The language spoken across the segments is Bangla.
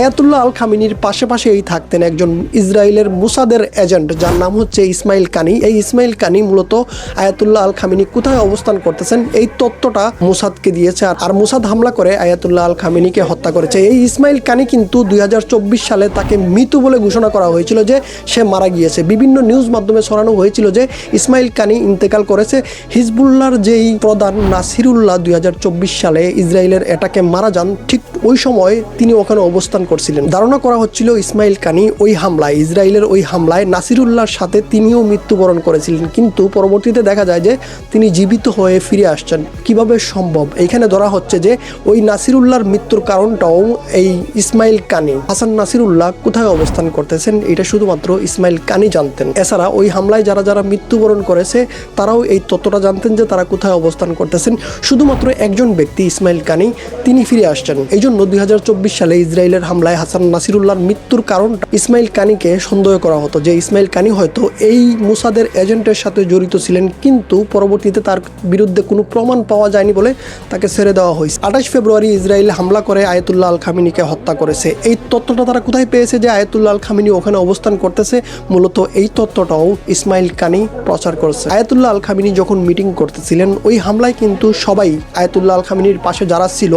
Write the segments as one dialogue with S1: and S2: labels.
S1: আয়াতুল্লাহ আল খামিনির পাশে থাকতেন একজন ইসরায়েলের মুসাদের এজেন্ট, যার নাম হচ্ছে ইসমাইল কানি। এই ইসমাইল কানি মূলত আয়াতুল্লাহ আল খামিনি কোথায় অবস্থান করতেছেন এই তথ্যটা মুসাদকে দিয়েছে, আর মুসাদ হামলা করে আয়াতুল্লাহ আল খামিনিকে হত্যা করেছে। এই ইসমাইল কানি কিন্তু 2024 সালে তাকে মৃত বলে ঘোষণা করা হয়েছিল, যে সে মারা গিয়েছে। বিভিন্ন নিউজ মাধ্যমে ছড়ানো হয়েছিল যে ইসমাইল কানি ইন্তেকাল করেছে। হিজবুল্লাহর যেই প্রধান নাসিরুল্লাহ 2024 সালে ইসরায়েলের অ্যাটাকে মারা যান, ঠিক ওই সময় তিনি ওখানে অবস্থান করছিলেন। ধারণা করা হচ্ছিল ইসমাইল কানি ওই হামলায়, ইসরায়েলের ওই হামলায় নাসিরুল্লাহর সাথে তিনিও মৃত্যুবরণ করেছিলেন, কিন্তু পরবর্তীতে দেখা যায় যে তিনি জীবিত হয়ে ফিরে আসছেন। কিভাবে সম্ভব? এইখানে ধরা হচ্ছে যে ওই নাসিরুল্লাহর মৃত্যুর কারণটাও এই ইসমাইল কানি। হাসান নাসিরুল্লাহ কোথায় অবস্থান করতেছেন এটা শুধুমাত্র ইসমাইল কানি জানতেন। এছাড়া ওই হামলায় যারা মৃত্যুবরণ করেছে তারাও এই তথ্যটা জানতেন যে তারা কোথায় অবস্থান করতেছেন। শুধুমাত্র একজন ব্যক্তি ইসমাইল কানি, তিনি ফিরে আসছেন। এই জন্য 2024 সালে ইসরায়েলের হামলায় হাসান নাসিরুল্লাহর মৃত্যুর কারণ ইসমাইল কানিকে সন্দেহ করা হতো, যে ইসমাইল কানি হয়তো এই মুসাদের এজেন্টের সাথে জড়িত ছিলেন, কিন্তু পরবর্তীতে তার বিরুদ্ধে কোনো প্রমাণ পাওয়া যায়নি বলে তাকে ছেড়ে দেওয়া হয়েছে। 28 ফেব্রুয়ারি ইসরায়েল হামলা করে আয়াতুল্লাহ আল খামিনিকে হত্যা করেছে। এই তথ্যটা তারা কোথায় পেয়েছে যে আয়াতুল্লাহ আল খামিনি ওখানে অবস্থান করতেছে? মূলত এই তথ্যটাও ইসমাইল কানি প্রচার করেছে। আয়াতুল্লাহ আল খামিনি যখন মিটিং করতেছিলেন, ওই হামলায় কিন্তু সবাই, আয়াতুল্লাহ আল খামিনির পাশে যারা ছিল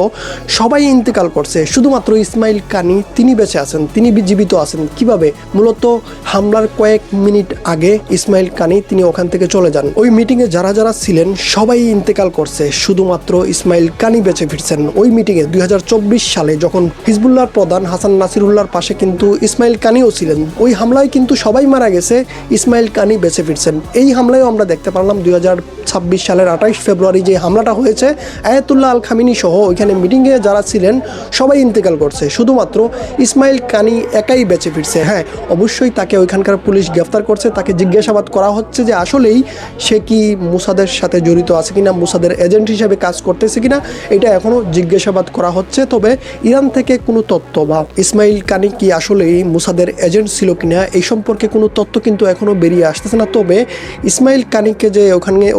S1: সবাই ইন্তেকাল করছে, শুধুমাত্র ইসমাইল কানি তিনি বেঁচে আছেন, তিনি জীবিত আছেন। কিভাবে? মূলত হামলার কয়েক মিনিট আগে ইসমাইল কানি তিনি ওখান থেকে চলে যান। ওই মিটিংয়ে যারা ছিলেন সবাই ইন্তেকাল করছে, শুধুমাত্র ইসমাইল কানি বেঁচে ফিরছেন। ওই মিটিংয়ে 2024 সালে যখন হিজবুল্লাহর প্রধান হাসান নাসিরুল্লাহর পাশে কিন্তু ইসমাইল কানিও ছিলেন, ওই হামলায় কিন্তু সবাই মারা গেছে, ইসমাইল কানি বেঁচে ফিরছেন। এই হামলায় আমরা দেখতে পারলাম 2026 সালের 28 ফেব্রুয়ারি যে হামলাটা হয়েছে, আয়াতুল্লাহ আল খামিনি সহ ওইখানে মিটিংয়ে যারা ছিলেন সবাই ইন্তেকাল করছে, শুধুমাত্র ইসমাইল কানি একাই বেঁচে ফিরছে। হ্যাঁ, অবশ্যই তাকে ওইখানকার পুলিশ গ্রেফতার করছে, তাকে জিজ্ঞাসাবাদ করা হচ্ছে যে আসলেই সে কি মুসাদের সাথে জড়িত আছে কিনা, মুসাদের এজেন্ট হিসেবে কাজ করতেছে কিনা, এটা এখনও জিজ্ঞাসাবাদ করা হচ্ছে। তবে ইরান থেকে কোনো তথ্য বা ইসমাইল কানি কি আসলেই মুসাদের এজেন্ট ছিল কিনা এই সম্পর্কে কোনো তথ্য কিন্তু এখনও বেরিয়ে আসতেছে না। তবে ইসমাইল কানিকে যে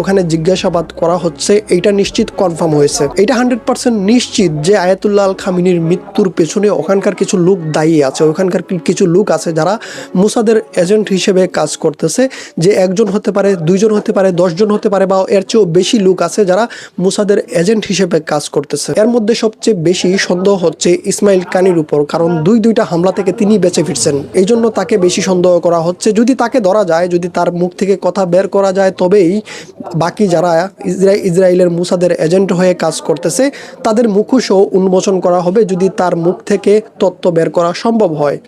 S1: ওখানে জিজ্ঞাসাবাদ করা হচ্ছে এইটা নিশ্চিত কনফার্ম হয়েছে, এটা 100% নিশ্চিত যে আয়াতুল্লাহ আল খামিনির মৃত্যুর পেছনে ওখানকার কিছু লোক দায়ী আছে, ওখানকার কিছু লোক আছে যারা মুসাদের এজেন্ট হিসেবে কাজ করতেছে। যে একজন হতে পারে, দুইজন হতে পারে, 10 জন হতে পারে, বা এর চেয়েও বেশি লোক আছে যারা মুসাদের এজেন্ট হিসেবে কাজ করতেছে। এর মধ্যে সবচেয়ে বেশি সন্দেহ হচ্ছে ইসমাইল কানির উপর, কারণ দুইটা হামলা থেকে তিনি বেঁচে ফিরছেন, এই জন্য তাকে বেশি সন্দেহ করা হচ্ছে। যদি তাকে ধরা যায়, যদি তার মুখ থেকে কথা বের করা যায়, তবেই বাকি যারা ইসরায়েলের মুসাদের এজেন্ট হয়ে কাজ করতেছে তাদের মুখোশও উন্মোচন করা হবে, যদি তার মুখ থেকে তথ্য বের করা সম্ভব হয়।